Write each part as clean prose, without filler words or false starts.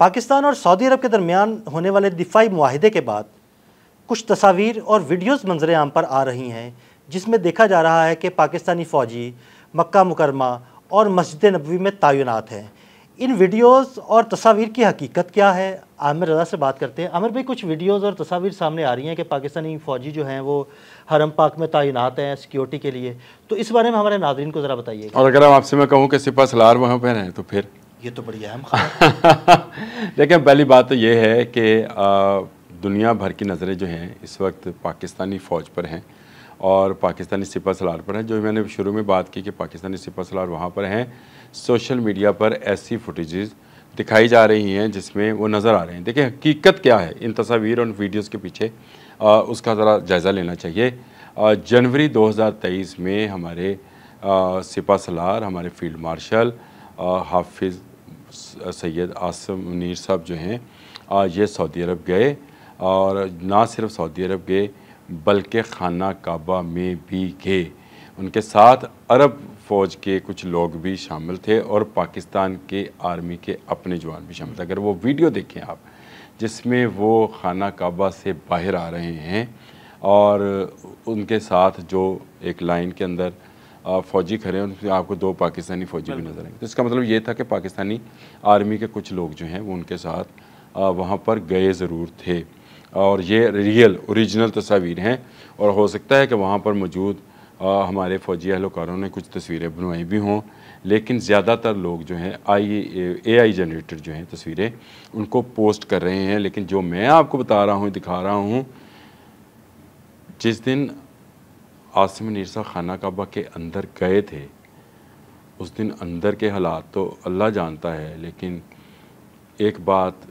پاکستان اور سعودی عرب کے درمیان ہونے والے دفاعی معاہدے کے بعد کچھ تصاویر اور ویڈیوز منظر عام پر آ رہی ہیں جس میں دیکھا جا رہا ہے کہ پاکستانی فوجی مکہ مکرمہ اور مسجد نبوی میں تعینات ہیں۔ ان ویڈیوز اور تصاویر کی حقیقت کیا ہے؟ عامر رضا سے بات کرتے ہیں۔ عامر بھائی، کچھ ویڈیوز اور تصاویر سامنے آ رہی ہیں کہ پاکستانی فوجی جو ہیں وہ حرم پاک میں تعینات ہیں سیکیورٹی کے لیے، تو اس بارے میں ہمارے ناظرین کو ذرا بتائیے گا۔ اور اگر آپ سے میں کہوں کہ سپہ سالار وہاں پہ ہیں تو پھر یہ تو بڑی اہم خبر۔ دیکھیں، پہلی بات تو یہ ہے کہ دنیا بھر کی نظریں جو ہیں اس وقت پاکستانی فوج پر ہیں اور پاکستانی سپہ سالار پر ہیں۔ جو میں نے شروع میں بات کی کہ پاکستانی سپہ سالار وہاں پر ہیں، سوشل میڈیا پر ایسی فوٹیجز دکھائی جا رہی ہیں جس میں وہ نظر آ رہے ہیں۔ دیکھیں حقیقت کیا ہے ان تصاویر اور ویڈیوز کے پیچھے، اس کا ذرا جائزہ لینا چاہیے۔ جنوری 2023 میں ہمارے سپہ سالار، ہمارے فیلڈ مارشل حافظ سید عاصم منیر صاحب جو ہیں یہ سعودی عرب گئے، اور نہ صرف سعودی عرب گئے بلکہ خانہ کعبہ میں بھی گئے۔ ان کے ساتھ عرب فوج کے کچھ لوگ بھی شامل تھے اور پاکستان کے آرمی کے اپنے جوان بھی شامل تھے۔ اگر وہ ویڈیو دیکھیں آپ جس میں وہ خانہ کعبہ سے باہر آ رہے ہیں اور ان کے ساتھ جو ایک لائن کے اندر فوجی کھڑے ہیں، ان میں آپ کو 2 پاکستانی فوجی بھی نظر آئیں گے، تو اس کا مطلب یہ تھا کہ پاکستانی آرمی کے کچھ لوگ جو ہیں وہ ان کے ساتھ وہاں پر گئے ضرور تھے، اور یہ ریئل اوریجنل تصاویر ہیں۔ اور ہو سکتا ہے کہ وہاں پر موجود ہمارے فوجی اہلکاروں نے کچھ تصویریں بنوائی بھی ہوں، لیکن زیادہ تر لوگ جو ہیں اے آئی جنریٹر جو ہیں تصویریں ان کو پوسٹ کر رہے ہیں۔ لیکن جو میں آپ کو بتا رہا ہوں، دکھا رہا ہوں، جس دن عاصم منیر صاحب خانہ کعبہ کے اندر گئے تھے اس دن اندر کے حالات تو اللہ جانتا ہے، لیکن ایک بات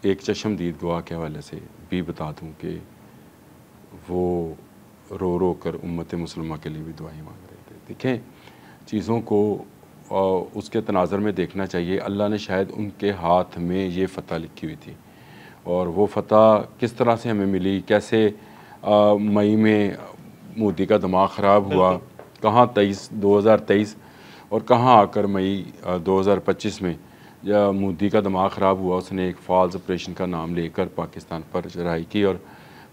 ایک چشمدید گواہ کے حوالے سے بھی بتا دوں کہ وہ رو رو کر امت مسلمہ کے لیے بھی دعائیں مانگ رہے تھے۔ دیکھیں چیزوں کو اس کے تناظر میں دیکھنا چاہیے۔ اللہ نے شاید ان کے ہاتھ میں یہ فتح لکھی ہوئی تھی، اور وہ فتح کس طرح سے ہمیں ملی، کیسے مئی میں مودی کا دماغ خراب ہوا، کہاں 2023 اور کہاں آ کر مئی 2025 میں مودی کا دماغ خراب ہوا، اس نے ایک فالز آپریشن کا نام لے کر پاکستان پر چڑھائی کی اور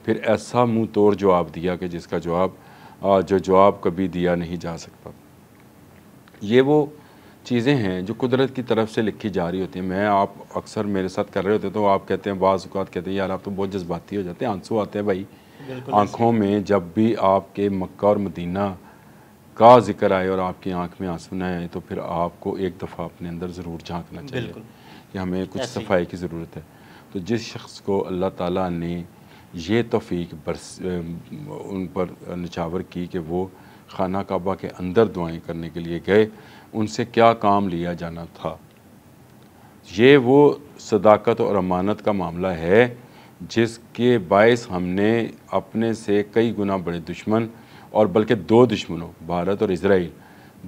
پھر ایسا منہ توڑ جواب دیا کہ جس کا جواب کبھی دیا نہیں جا سکتا۔ یہ وہ چیزیں ہیں جو قدرت کی طرف سے لکھی جا رہی ہوتی ہیں۔ میں آپ اکثر میرے ساتھ کر رہے ہوتے تو آپ کہتے ہیں، بعض اوقات کہتے ہیں یار آپ تو بہت جذباتی ہو جاتے ہیں، آنسو آتے ہیں بھائی آنکھوں میں جب بھی آپ کے مکہ اور مدینہ کا ذکر آئے اور آپ کی آنکھ میں آنسو نہ آئے، تو پھر آپ کو ایک دفعہ اپنے اندر ضرور جھانکنا چاہیے کہ ہمیں کچھ صفائی کی ضرورت ہے۔ تو جس شخص کو اللہ تعالیٰ نے یہ توفیق ان پر نچھاور کی کہ وہ خانہ کعبہ کے اندر دعائیں کرنے کے لیے گئے، ان سے کیا کام لیا جانا تھا؟ یہ وہ صداقت اور امانت کا معاملہ ہے جس کے باعث ہم نے اپنے سے کئی گنا بڑے دشمن، اور بلکہ 2 دشمنوں بھارت اور اسرائیل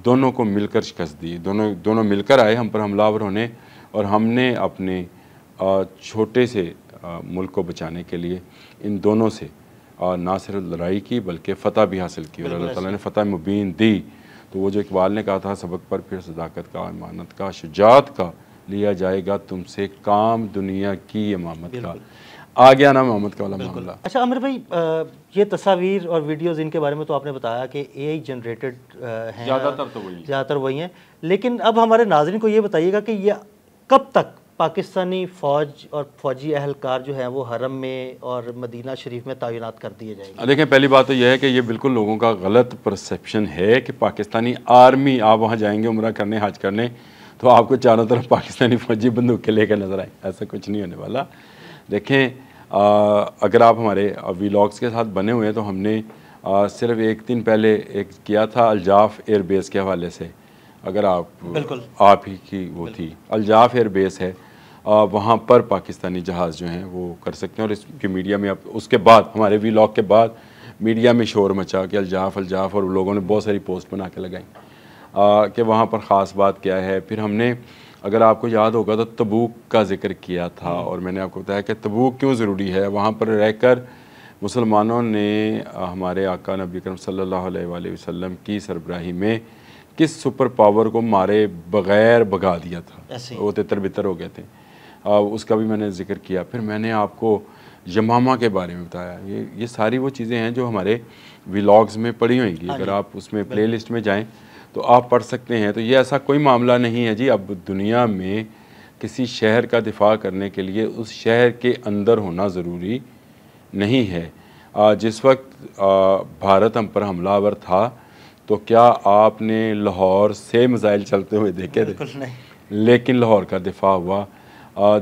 دونوں کو مل کر شکست دی۔ دونوں مل کر آئے ہم پر حملہ آور ہونے، اور ہم نے اپنے چھوٹے سے ملک کو بچانے کے لیے ان دونوں سے نہ صرف لڑائی کی بلکہ فتح بھی حاصل کی، اور اللہ تعالیٰ نے فتح مبین دی۔ تو وہ جو اقبال نے کہا تھا، سبق پر پھر صداقت کا، امانت کا، شجاعت کا لیا جائے گا تم سے کام دنیا کی امامت کا۔ آ گیا نا محمد کا والا معاملہ۔ اچھا عامر بھائی، یہ تصاویر اور ویڈیوز ان کے بارے میں تو آپ نے بتایا کہ اے آئی جنریٹڈ ہیں، زیادہ تر وہی ہیں، لیکن اب ہمارے ناظرین کو یہ بتائیے گا کہ یہ کب تک پاکستانی فوج اور فوجی اہلکار جو ہیں وہ حرم میں اور مدینہ شریف میں تعینات کر دیے جائیں گے؟ دیکھیں پہلی بات تو یہ ہے کہ یہ بالکل لوگوں کا غلط پرسیپشن ہے کہ پاکستانی آرمی، آپ وہاں جائیں گے عمرہ کرنے، حج کرنے، تو آپ کو چاروں طرف پاکستانی فوجی بندوقیں لے کے نظر آئیں، ایسا کچھ نہیں ہونے والا۔ دیکھیں اگر آپ ہمارے ویلاگس کے ساتھ بنے ہوئے ہیں تو ہم نے صرف 1 دن پہلے ایک کیا تھا الجاف ایئر بیس کے حوالے سے، اگر آپ ہی کی وہ تھی الجاف ایئر بیس ہے، وہاں پر پاکستانی جہاز جو ہیں وہ کر سکتے ہیں، اور اس کی میڈیا میں اس کے بعد ہمارے ویلاگ کے بعد میڈیا میں شور مچا کہ الجاف، اور لوگوں نے بہت ساری پوسٹ بنا کے لگائیں کہ وہاں پر خاص بات کیا ہے۔ پھر ہم نے، اگر آپ کو یاد ہوگا تو تبوک کا ذکر کیا تھا، اور میں نے آپ کو بتایا کہ تبوک کیوں ضروری ہے۔ وہاں پر رہ کر مسلمانوں نے ہمارے آقا نبی کرم صلی اللہ علیہ وآلہ وسلم کی سربراہی میں کس سپر پاور کو مارے بغیر بھگا دیا تھا، وہ تتر بتر ہو گئے تھے۔ اس کا بھی میں نے ذکر کیا. پھر میں نے آپ کو یمامہ کے بارے میں بتایا. یہ ساری وہ چیزیں ہیں جو ہمارے ولاگز میں پڑھی ہوئیں گی. اگر آپ اس میں پلے لسٹ میں جائیں تو آپ پڑھ سکتے ہیں. تو یہ ایسا کوئی معاملہ نہیں ہے جی. اب دنیا میں کسی شہر کا دفاع کرنے کے لیے اس شہر کے اندر ہونا ضروری نہیں ہے. جس وقت بھارت ہم پر حملہ آور تھا تو کیا آپ نے لاہور سے میزائل چلتے ہوئے دیکھے تھے؟ بالکل نہیں. لیکن لاہور کا دفاع ہوا.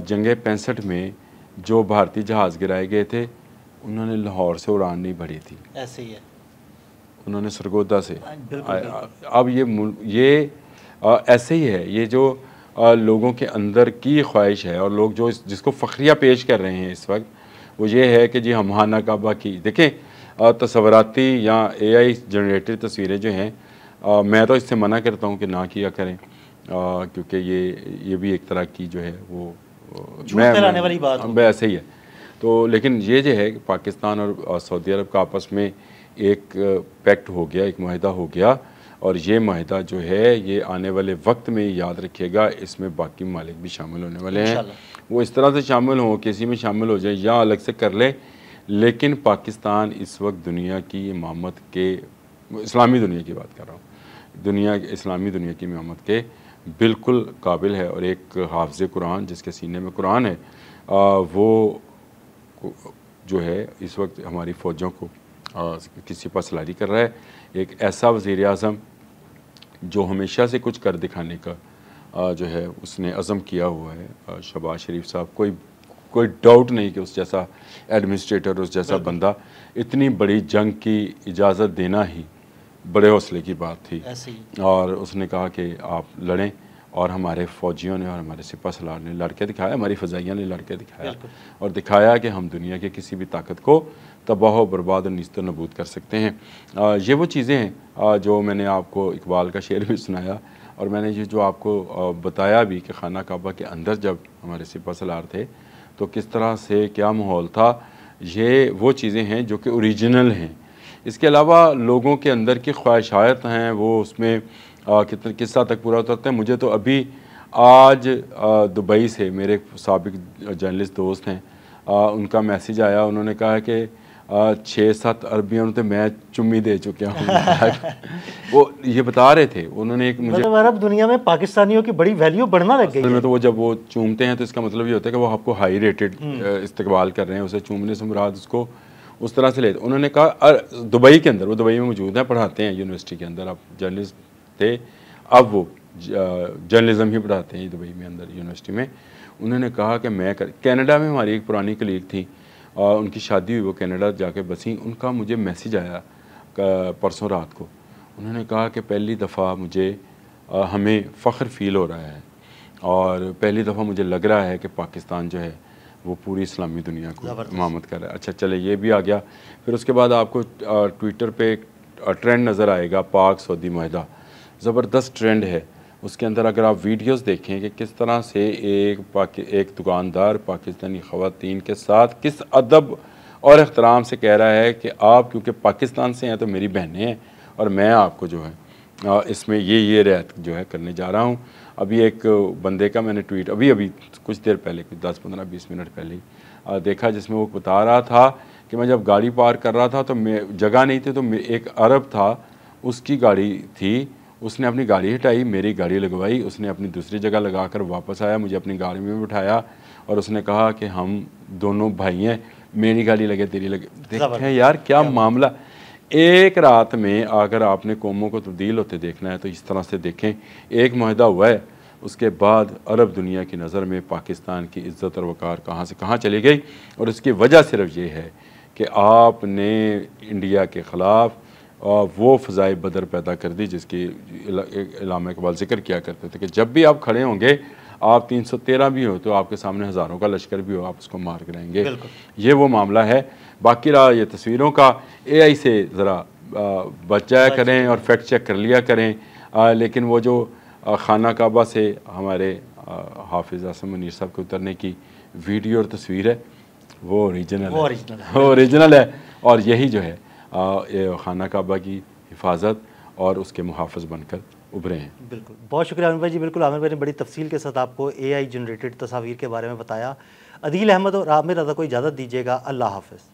جنگ 65 میں جو بھارتی جہاز گرائے گئے تھے انہوں نے لاہور سے اڑان نہیں بھری تھی, ایسے ہی ہے, انہوں نے سرگودا سے. بالکل. اب یہ ایسے ہی ہے. یہ جو لوگوں کے اندر کی خواہش ہے اور لوگ جو جس کو فخریہ پیش کر رہے ہیں اس وقت, وہ یہ ہے کہ جی ہم خانہ کعبہ کی دیکھیں. تصوراتی یا اے آئی جنریٹڈ تصویریں جو ہیں, میں تو اس سے منع کرتا ہوں کہ نہ کیا کریں, کیونکہ یہ بھی ایک طرح کی جو ہے وہ پھیلانے والی بات ایسے ہی ہے. تو لیکن یہ جو ہے کہ پاکستان اور سعودی عرب کا آپس میں ایک پیکٹ ہو گیا, ایک معاہدہ ہو گیا, اور یہ معاہدہ جو ہے یہ آنے والے وقت میں یاد رکھیے گا, اس میں باقی ممالک بھی شامل ہونے والے ہیں. وہ اس طرح سے شامل ہوں, کسی میں شامل ہو جائیں یا الگ سے کر لیں, لیکن پاکستان اس وقت دنیا کی امامت کے, اسلامی دنیا کی بات کر رہا ہوں, اسلامی دنیا کی امامت کے بالکل قابل ہے. اور ایک حافظ قرآن جس کے سینے میں قرآن ہے, وہ جو ہے اس وقت ہماری فوجوں کو کسی پر سلاری کر رہا ہے. ایک ایسا وزیر اعظم جو ہمیشہ سے کچھ کر دکھانے کا جو ہے اس نے عزم کیا ہوا ہے, شہباز شریف صاحب. کوئی ڈاؤٹ نہیں کہ اس جیسا ایڈمنسٹریٹر, اس جیسا بندہ, اتنی بڑی جنگ کی اجازت دینا ہی بڑے حوصلے کی بات تھی. اور اس نے کہا کہ آپ لڑیں, اور ہمارے فوجیوں نے اور ہمارے سپہ سالار نے لڑ کے دکھایا, ہماری فضائیہ نے لڑ کے دکھایا, اور دکھایا کہ ہم دنیا کے کسی بھی طاقت کو تباہ و برباد اور نیست و نابود کر سکتے ہیں. یہ وہ چیزیں ہیں جو میں نے آپ کو اقبال کا شعر بھی سنایا, اور میں نے یہ جو آپ کو بتایا بھی کہ خانہ کعبہ کے اندر جب ہمارے سپہ سالار تھے تو کس طرح سے کیا ماحول تھا. یہ وہ چیزیں ہیں جو کہ اوریجنل ہیں. اس کے علاوہ لوگوں کے اندر کی خواہشات ہیں, وہ اس میں کس حد تک پورا اترتے ہیں. مجھے تو ابھی آج دبئی سے میرے سابق جرنلسٹ دوست ہیں, ان کا میسیج آیا. انہوں نے کہا کہ 6-7 عربیوں تو میں چمی دے چکا ہوں. وہ یہ بتا رہے تھے, انہوں نے ایک مطلب عرب دنیا میں پاکستانیوں کی بڑی ویلیو بڑھنا لگ گئی ہے. تو وہ جب وہ چومتے ہیں تو اس کا مطلب یہ ہوتا ہے کہ وہ آپ کو ہائی ریٹڈ استقبال کر رہے ہیں. اسے چومنے سے مراد اس کو اس طرح سے لیتے. انہوں نے کہا دبئی کے اندر, وہ دبئی میں موجود ہیں, پڑھاتے ہیں یونیورسٹی کے اندر. اب جرنلسٹ تھے, اب وہ جرنلزم ہی پڑھاتے ہیں دبئی میں اندر یونیورسٹی میں. انہوں نے کہا کہ میں کینیڈا میں ہماری ایک پرانی کلیگ تھی, اور ان کی شادی ہوئی, وہ کینیڈا جا کے بسیں. ان کا مجھے میسیج آیا پرسوں رات کو. انہوں نے کہا کہ پہلی دفعہ مجھے ہمیں فخر فیل ہو رہا ہے, اور پہلی دفعہ مجھے لگ رہا ہے کہ پاکستان جو ہے وہ پوری اسلامی دنیا کو امامت کر رہا ہے. اچھا چلے, یہ بھی آ گیا. پھر اس کے بعد آپ کو ٹویٹر پہ ٹرینڈ نظر آئے گا, پاک سعودی معاہدہ, زبردست ٹرینڈ ہے. اس کے اندر اگر آپ ویڈیوز دیکھیں کہ کس طرح سے ایک دکاندار پاکستانی خواتین کے ساتھ کس ادب اور احترام سے کہہ رہا ہے کہ آپ کیونکہ پاکستان سے ہیں تو میری بہنیں ہیں, اور میں آپ کو جو ہے اس میں یہ رعایت جو ہے کرنے جا رہا ہوں. ابھی ایک بندے کا میں نے ٹویٹ ابھی کچھ دیر پہلے, کچھ 10-15-20 منٹ پہلے ہی دیکھا, جس میں وہ بتا رہا تھا کہ میں جب گاڑی پارک کر رہا تھا تو جگہ نہیں تھی, تو ایک عرب تھا, اس کی گاڑی تھی, اس نے اپنی گاڑی ہٹائی, میری گاڑی لگوائی, اس نے اپنی دوسری جگہ لگا کر واپس آیا, مجھے اپنی گاڑی میں بٹھایا, اور اس نے کہا کہ ہم دونوں بھائی ہیں, میری گاڑی لگے تیری لگے. دیکھیں یار کیا معاملہ. ایک رات میں اگر آپ نے قوموں کو تبدیل ہوتے دیکھنا ہے تو اس طرح سے دیکھیں. ایک معاہدہ ہوا ہے, اس کے بعد عرب دنیا کی نظر میں پاکستان کی عزت اور وقار کہاں سے کہاں چلی گئی, اور اس کی وجہ صرف یہ ہے کہ آپ نے انڈیا کے خلاف وہ فضائے بدر پیدا کر دی جس کی علامہ اقبال ذکر کیا کرتے تھے کہ جب بھی آپ کھڑے ہوں گے, آپ 313 بھی ہو تو آپ کے سامنے ہزاروں کا لشکر بھی ہو, آپ اس کو مار کریں گے. یہ وہ معاملہ ہے. باقی رہا یہ تصویروں کا, اے آئی سے ذرا بچ جایا کریں اور فیکٹ چیک کر لیا کریں. لیکن وہ جو خانہ کعبہ سے ہمارے حافظ اعظم منیر صاحب کے اترنے کی ویڈیو اور تصویر ہے, وہ اوریجنل ہے. اور یہی جو ہے خانہ کعبہ کی حفاظت اور اس کے محافظ بن کر ابھرے ہیں۔ بالکل، بہت شکریہ عامر بھائی جی۔ بالکل عامر بھائی نے بڑی تفصیل کے ساتھ آپ کو اے آئی جنریٹڈ تصاویر کے بارے میں بتایا۔ عدیل احمد اور عامر رضا کو اجازت دیجیے گا، اللہ حافظ۔